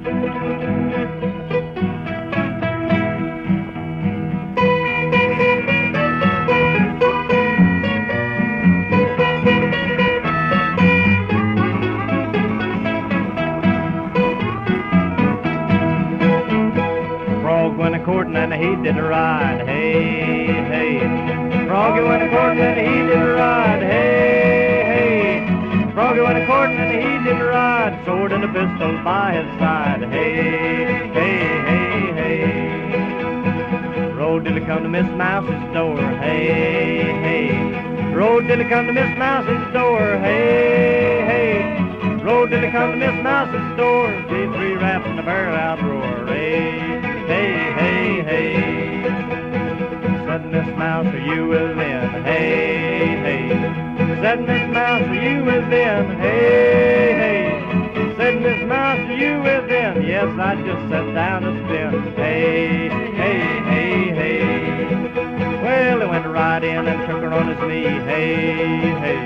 Frog went a-courtin' and he did a ride, hey, hey. Froggy went a-courtin' and he did a ride, hey, hey. Froggy went a-courtin' and he did a ride, sword and a pistol by his side, hey, hey, hey, hey. Road till he come to Miss Mouse's door, hey, hey. Road till he come to Miss Mouse's door, hey, hey. Road till he come to Miss Mouse's door, see three raps and a barrel out roar, hey, hey, hey, hey. Said Miss Mouse, are you within? Hey, hey. Said Miss Mouse, are you within? Hey, hey. Said Miss Mouse, are you within? Yes, I just sat down to spin. Hey, hey, hey, hey. Well, he went right in and took her on his knee. Hey, hey.